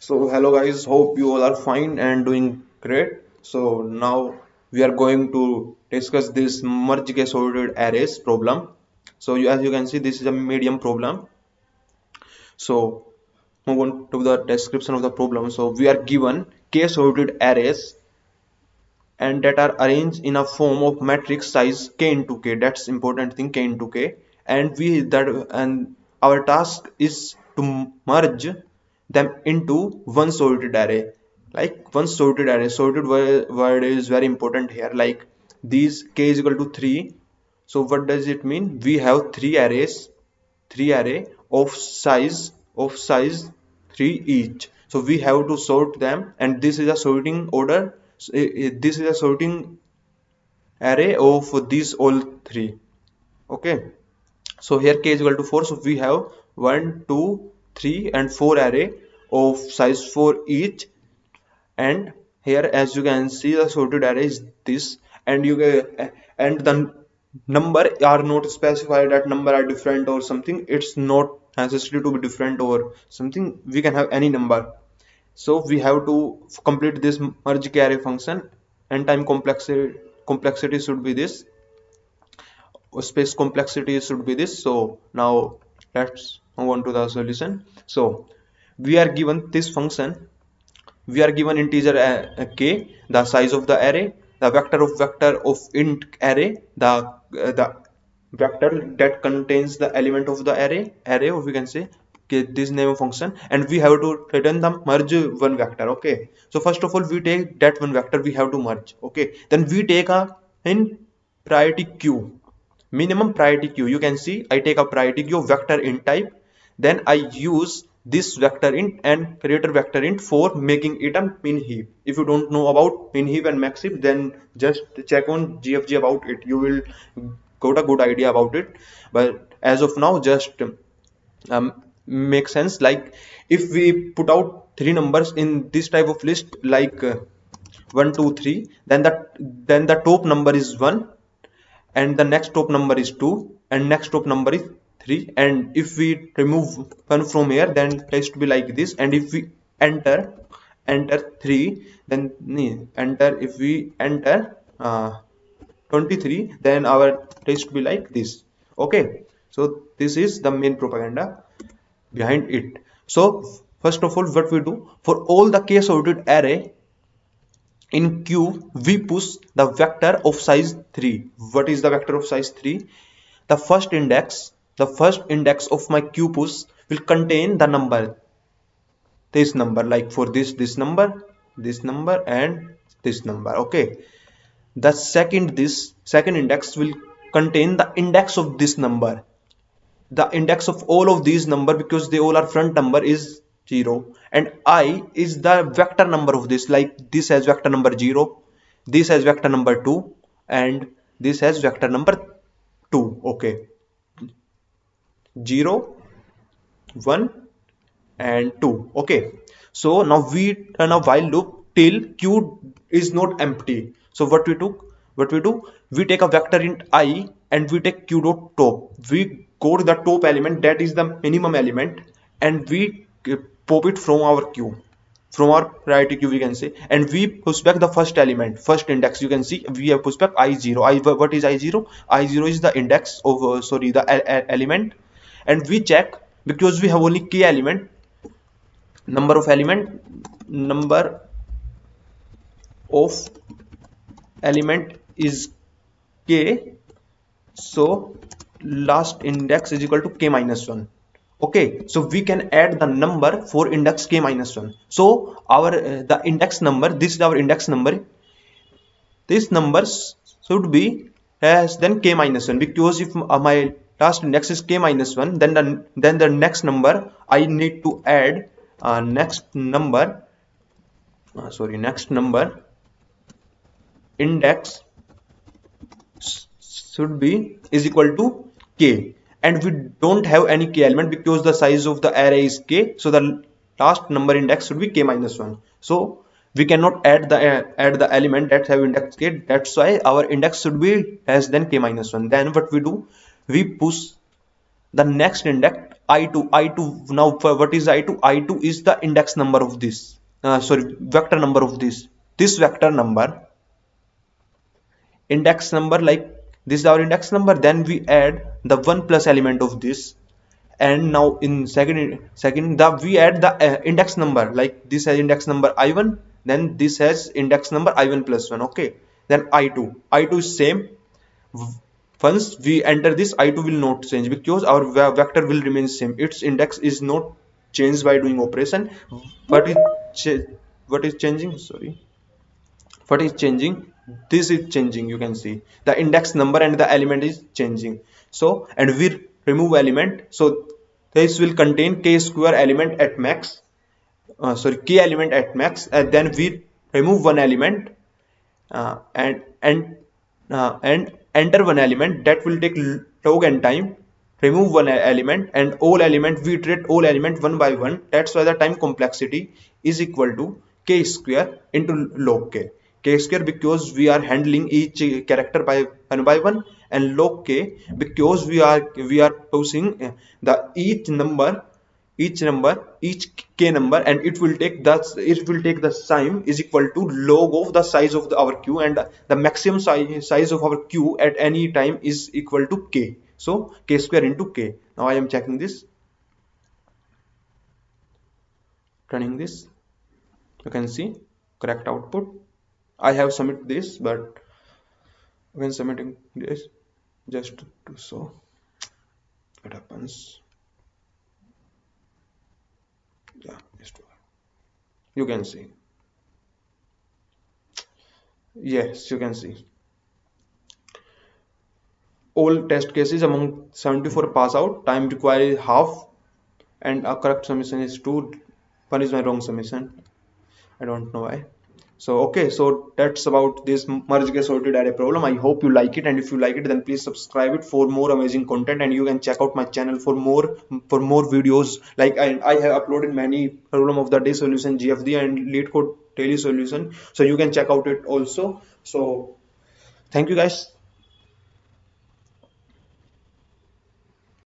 So hello guys, hope you all are fine and doing great. So now we are going to discuss this merge case ordered arrays problem. So as you can see, this is a medium problem. So move on to the description of the problem. So we are given case ordered arrays and that are arranged in a form of matrix size k into k. That's important thing, k into k. And our task is to merge them into one sorted array. Like one sorted array. Sorted word is very important here. Like these k is equal to 3. So what does it mean? We have three array of size 3 each. So we have to sort them, and this is a sorting order. This is a sorting array of these all three. Okay, so here k is equal to 4. So we have 1 2 3 and 4 array of size 4 each. And here, as you can see, the sorted array is this. And the number are not specified, that number are different or something. It's not necessary to be different or something. We can have any number. So we have to complete this merge k array function, and time complexity should be this, or space complexity should be this. So now let's move on to the solution. So we are given this function. We are given integer k, the size of the array, the vector of int array, the vector that contains the element of the array, or we can say this name of function, and we have to return the merge one vector. Okay, so first of all we take that one vector we have to merge. Okay, then we take a in priority queue, minimum priority queue. You can see I take a priority queue vector int type, then I use this vector int and creator vector int for making it a min heap. If you don't know about min heap and max heap, then just check on GFG about it. You will got a good idea about it. But as of now, just make sense. Like if we put out three numbers in this type of list, like 1 2 3, then the top number is 1, and the next top number is 2, and next top number is 3. And if we remove 1 from here, then it has to be like this. And if we enter 3, then enter if we enter 23, then our test will be like this. Okay, so this is the main propaganda behind it. So first of all, what we do, for all the case ordered array in Q, we push the vector of size 3. What is the vector of size 3? The first index of my Q push will contain the number, this number. Like for this number and this number. Okay, this second index will contain the index of this number. The index of all of these number, because they all are front number, is 0, and I is the vector number of this. Like this has vector number 0, this has vector number 2, and this has vector number 2. Okay, 0 1 and 2. Okay, so now we run a while loop till q is not empty. So what we do, we take a vector int I, and we take q dot top. We go to the top element, that is the minimum element, and we pop it from our queue, from our priority queue, we can say, and we push back the first element, first index. You can see we have pushed back I0. What is I0? I0 is the index of the element. And we check, because we have only k element, number of element is k. So last index is equal to k minus 1. Okay, so we can add the number for index k minus 1. So our the index number, this is our index number. This number should be less than k minus 1, because if my last index is k minus 1, then the next number I need to add next number index should be is equal to k, and we don't have any k element because the size of the array is k. So the last number index should be k minus 1. So we cannot add the element that have index k. That's why our index should be less than k minus 1. Then what we do, we push the next index I2. Now what is I2? I2 is the index number of this, sorry, vector number of this vector number, index number, like this is our index number, then we add the 1 plus element of this. And now in second the we add the index number, like this has index number I1, then this has index number I1 plus 1. Okay, then I2 is same. Once we enter this, I2 will not change because our vector will remain same, its index is not changed by doing operation. what is what is changing, sorry, what is changing, this is changing, you can see the index number and the element is changing. So and we remove element, so this will contain k square element at max, sorry, k element at max, and then we remove one element, and enter one element, that will take log n time, remove one element, and all element we iterate all element one by one. That's why the time complexity is equal to k square into log k square, because we are handling each character by one, and log k because we are posing the each k number, and it will take the sign is equal to log of the size of our queue, and the maximum size of our queue at any time is equal to k, so k square into k. Now I am checking this, running this, you can see correct output. I have submit this, but when submitting this, just to show what happens, yeah, just you can see, yes, you can see all test cases among 74 pass out, time required is half, and a correct submission is 2, one is my wrong submission, I don't know why. So okay, so that's about this merge get sorted array problem. I hope you like it, and if you like it, then please subscribe it for more amazing content, and you can check out my channel for more videos. Like I have uploaded many problem of the day solution, GFD, and lead code daily solution, so you can check out it also. So thank you guys.